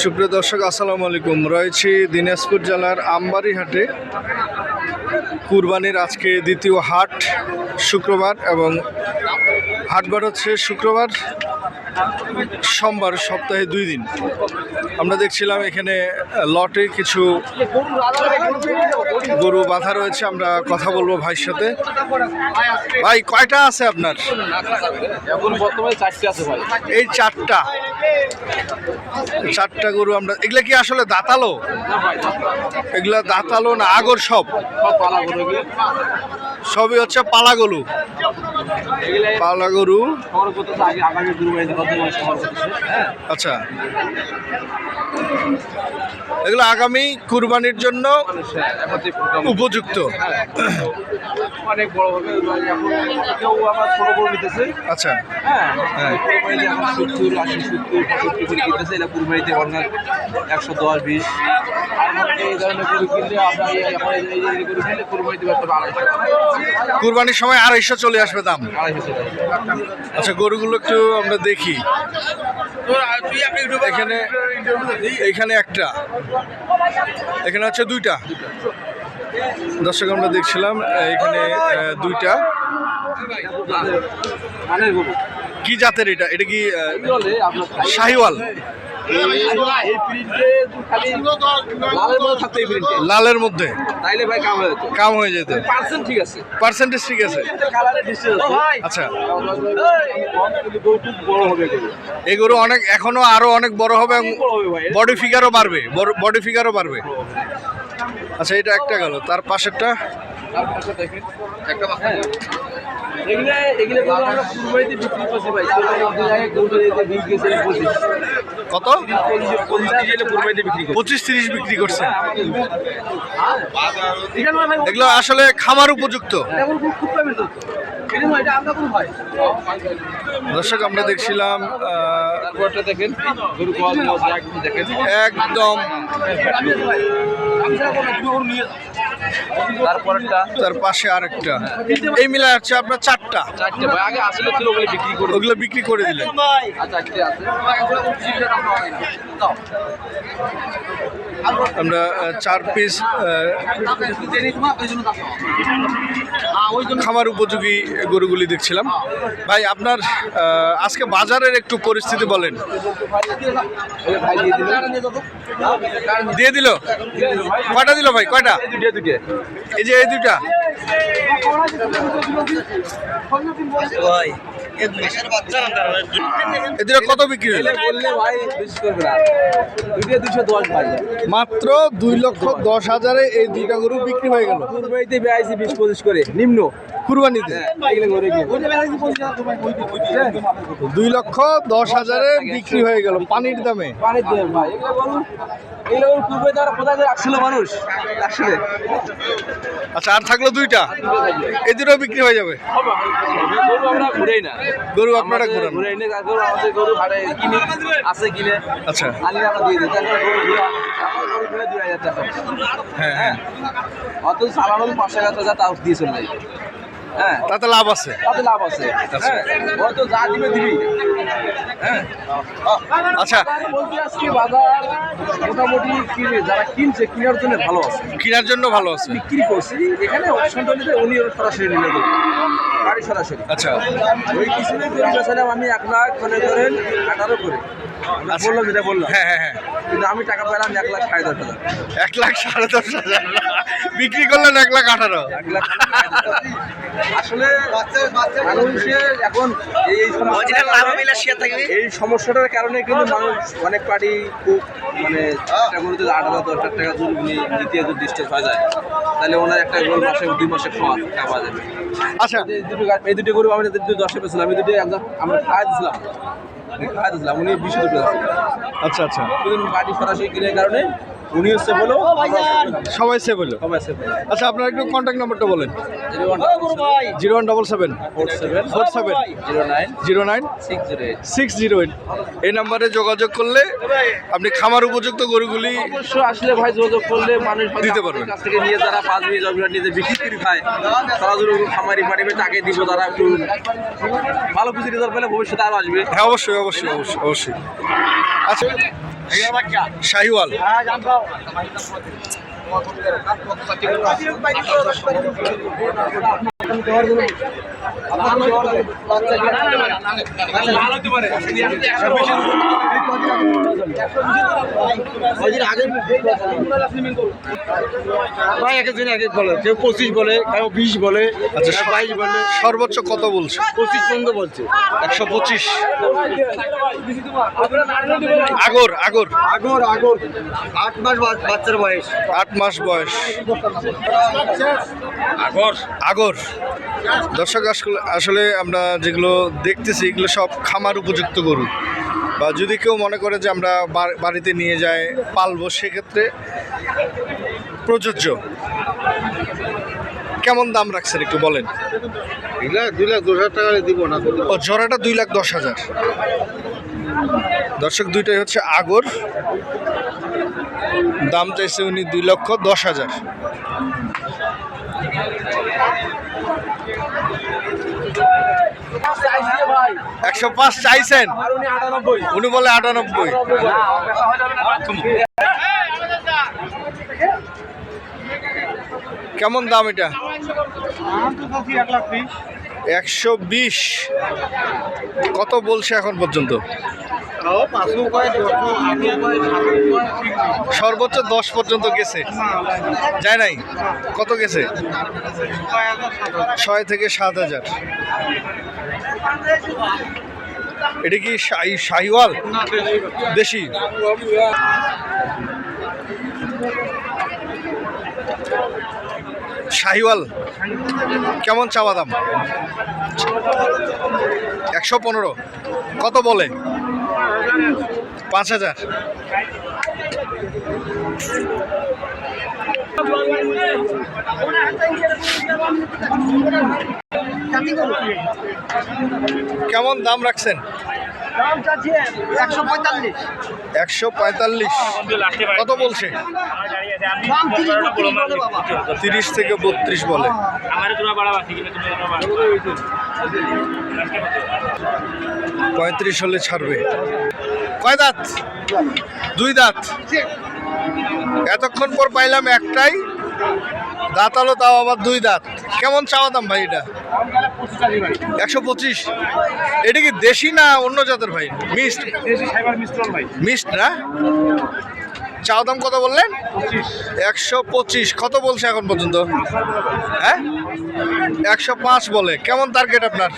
সুপ্রিয় দর্শক, আসসালামু আলাইকুম। রয়েছি দিনাজপুর জেলার আমবাড়ি হাটে। কুরবানির আজকে দ্বিতীয় হাট, শুক্রবার, এবং হাটবার হচ্ছে শুক্রবার, সোমবার, সপ্তাহে 2 দিন। আমরা দেখছিলাম এখানে লটে কিছু গরু বাঁধা রয়েছে। আমরা কথা বলবো ভাইয়ের সাথে। ভাই, কয়টা আছে আপনার? এখন বর্তমানে 4টি আছে ভাই। এই চারটা গরু আমরা, এগুলা কি আসলে দাঁতালো? এগুলা দাঁতালো না আগর? সবই হচ্ছে পালা গরু। পালা গরু। আচ্ছা, এগুলো আগামী কুরবানির জন্য উপযুক্ত। অনেক বড় হবে। কেউ আবার ছোট গরু নিতেছে। আচ্ছা, হ্যাঁ, কুরবানিতে এখন 70, 80, 70, 65 করে কিনতেছে। এটা কুরবানিতে অর্গান 110, 20। আর এই ধরনের গরু কিনলে আপনার এখন এই গরু কিনলে কুরবানিতে ব্যবসা 250। কুরবানির সময় 250 চলে আসবে দাম। 250 চলে আসবে। আচ্ছা, গরুগুলো একটু আমরা দেখি। এখানে একটা, এখানে হচ্ছে 2টা। দর্শক, আমরা দেখছিলাম এখানে 2টা। কি জাতের এটা? এটা কি শাহিওয়াল? লালের মধ্যে কাম হয়ে যেত। পার্সেন্টেজ ঠিক আছে। আচ্ছা, এই গরু অনেক, এখনো আরো অনেক বড় হবে এবং বডি ফিগারও বাড়বে। আচ্ছা, এটা একটা গেল। তার পাশেরটা কত? 25-30 বিক্রি করছে। এগুলো আসলে খামার উপযুক্ত। দর্শক, আমরা দেখছিলাম একদম তার পাশে আরেকটা। এই মিলা হচ্ছে আপনার 4টা। ওগুলো বিক্রি করে দিলেন। আমরা 4 পিস খামার উপযোগী গরুগুলি দেখছিলাম। ভাই, আপনার আজকে বাজারের একটু পরিস্থিতি বলেন। দিয়ে দিল? কয়টা দিল ভাই? কয়টা? এই যে এই 2টা। এদের কত বিক্রি হলো? মাত্র 2,10,000 এই 2টা গরু বিক্রি হয়ে গেল। কুরবানিতে 20-25 করে নিম্ন কুরবানিতে 2,10,000 বিক্রি হয়ে গেল পানির দামে। ভাই, এগুলো কুরবানিতে আর কোথায় আসছিল মানুষ আসলে। আচ্ছা, আর থাকলো 2টা। এই 2টাও বিক্রি হয়ে যাবে। গরু আমরা ঘুরেই না। গরু আপনারা ঘুরান? ঘুরে এনে গরু আমাদের গরু হাটে কিনে আছে কিনে। আচ্ছা, আনলে আমরা দিয়ে দিই। তারপরে গরু ঘুরে 2,000 টাকা। হ্যাঁ। অত সালানো 500 টাকা তাও দিয়ে চলে যায়। হ্যাঁ, তাতে লাভ আছে। হ্যাঁ, ও তো যা দিবে দিবি। হ্যাঁ, আচ্ছা, বলতে আজকে বাজার মোটামুটি যারা কিনছে কেনার জন্য ভালো আছে। কেনার জন্য ভালো আছে। বিক্রি করছি এখানে অপশনটা নিতে উনি সরাসরি নিলে দেবে গাড়ি সরাসরি। আচ্ছা, ওই কিছু করেছিলাম আমি 1 লাখ মানে ধরেন 18 করে বললাম, যেটা বললাম। হ্যাঁ। কিন্তু আমি টাকা পেলাম 1,10,500 টাকা। 1,10,500 বিক্রি করলেন 1,18,000। আসলে মানুষের এখন এই সমস্যাটার কারণে কিন্তু মানুষ অনেক পার্টি খুব মানে একটা গরুতে 8,000, 10,000 টাকা যদি দ্বিতীয় যদি ডিস্টেন্স হয়ে যায়, তাহলে ওনার একটা গরু মাসে 2 মাসে খাওয়া পাওয়া যাবে। আচ্ছা, এই দুটো গরু আমি 10 পেয়েছিলাম। আমি দুটো একদম আমরা খাওয়া দিয়েছিলাম উনি 20 টাকা। আচ্ছা। পার্টি সরাসরি কিনে কারণে উনি হচ্ছে বলো সবাই সেভ হলো। আচ্ছা, আপনার একটু কন্ট্যাক্ট নাম্বারটা বলেন। 0177 47 09 608। এই নাম্বারে যোগাযোগ করলে আপনি খামার উপযুক্ত গরুগুলি অবশ্য আসলে ভাই যোগাযোগ করলে মানুষ দিতে পারবেন। কাছ থেকে নিয়ে যারা 5 জমিটা নিজে বিক্রি করে খায়, তারা যদি খামারি পাঠিয়ে তাকে দিব, তারা একটু ভালো কিছু রেজাল্ট পেলে ভবিষ্যতে আরো আসবে। হ্যাঁ, অবশ্যই। আচ্ছা। শাহিওয়াল। ভাই এক একজন এক এক বলে, কেউ 25 বলে, কেউ 20 বলে, আচ্ছা, 22 বলে, সর্বোচ্চ কত বলছে? 25 পর্যন্ত বলছে। 125। আগর আগর আগর 8 মাস বাচ্চার বয়স। 8 মাস বয়স। আগর। দর্শক আসলে আমরা যেগুলো দেখতেছি এগুলো সব খামার উপযুক্ত গরু, বা যদি কেউ মনে করে যে আমরা বাড়িতে নিয়ে যাই পালবো সেক্ষেত্রে প্রযোজ্য। কেমন দাম রাখছেন একটু বলেন? 2,10,000 টাকা দিব না। ও জোড়াটা 2,10,000। দর্শক দুইটাই হচ্ছে আগর, দাম চাইছে উনি 2,10,000। ভাই 105 চাইছেন, উনি বলে 98। কেমন দাম এটা? 120। কত বলছে এখন পর্যন্ত? সর্বোচ্চ 10 পর্যন্ত গেছে, যায় নাই? কত গেছে? 6 থেকে 7,000। এটা কি শাহিওয়াল? দেশি। শাহিওয়াল কেমন চাওয়া দাম? 115। কত বলে? 5,000। কেমন দাম রাখছেন? 145। কত বলছে? 30 থেকে 32 বলে। 35 হলে ছাড়বে। কয় দাঁত? 2 দাঁত। এতক্ষণ পর পাইলাম একটাই দাঁত, হলো তাও আবার 2 দাঁত। কেমন চাওয়া দাম ভাই এটা? 125। এটা কি দেশি না অন্য জাতের ভাই? মিক্সড। মিক্সড না? চাওয়া দাম কত বললেন? 125। কত বলছে এখন পর্যন্ত? হ্যাঁ 105 বলে। কেমন টার্গেট আপনার?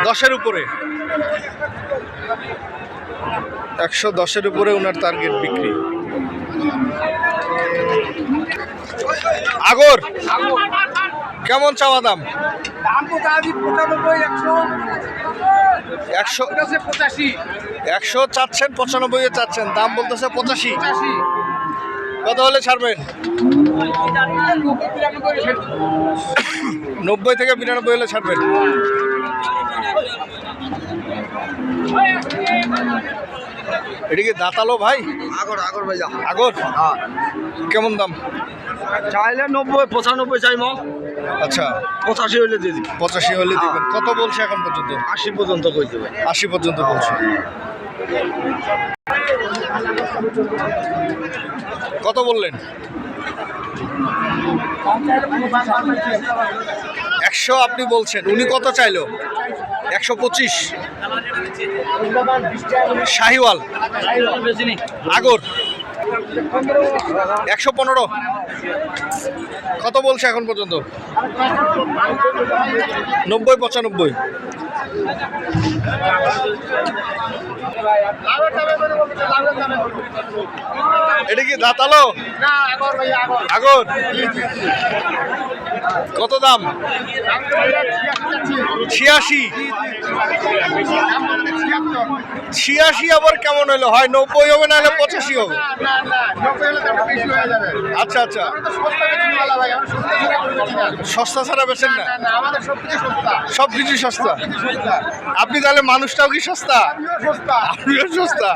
10-এর উপরে। 110-এর উপরে ওনার টার্গেট বিক্রি। আগর কেমন চাওয়া দাম? 100 চাচ্ছেন, 95 চাচ্ছেন, দাম বলতেছে 85। কত হলে ছাড়বেন? 90 থেকে 92 হলে ছাড়বেন। এটা কি দাঁতালো ভাই? আগর ভাই যা। আগর কেমন দাম? চাইলে 90, 95 চাই মা। আচ্ছা 85 হলে দিয়ে দিবি। 85 হলে দিবেন। কত বলছে এখন পর্যন্ত? 80 পর্যন্ত কই দেবে। 80 পর্যন্ত বলছে। কত বললেন? 100 আপনি বলছেন, উনি কত চাইলো? 125। শাহিওয়াল আগর 115। কত বলছে এখন পর্যন্ত? 90-95। এটা কি দাঁতালো? আগর কত দাম? 86। 86 আবার কেমন হলো? হয় 90 হবে, না হলে 85 হবে। আচ্ছা আচ্ছা, সস্তা ছাড়া বেচেন না? সব কিছু সস্তা। আপনি তাহলে মানুষটাও কি সস্তা? আপনিও সস্তা।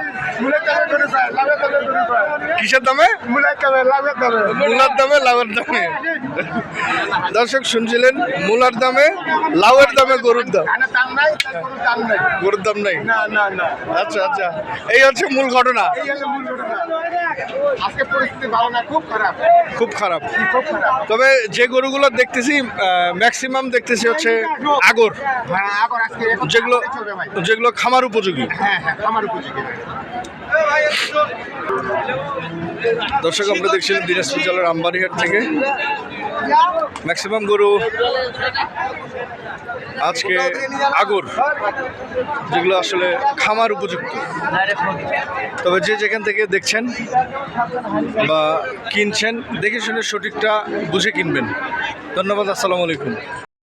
কিসের দামে? মূলার দামে, লাভের দামে। দর্শক শুনছিলেন মূলার দামে লাউয়ের দামে গরুর দাম, গরুর দাম নাই। আচ্ছা আচ্ছা, এই হচ্ছে মূল ঘটনা। আজকে পরিস্থিতি ভালো না, খুব খারাপ, খুব খারাপ। খুব খারাপ। তবে যে গরুগুলো দেখতেছি ম্যাক্সিমাম দেখতেছি হচ্ছে আগর, হ্যাঁ, আবার আজকে এখন যেগুলো চলবে ভাই। যেগুলো খামার উপযোগী। হ্যাঁ হ্যাঁ, আমার উপযোগী। দর্শক আমরা দেখছিলাম দিনাজপুর জেলার আমবাড়িহাট থেকে ম্যাক্সিমাম গরু আজকে আগর, যেগুলো আসলে খামার উপযুক্ত। তবে যে যেখান থেকে দেখছেন বা কিনছেন দেখে শুনে সঠিকটা বুঝে কিনবেন। ধন্যবাদ, আসসালামু আলাইকুম।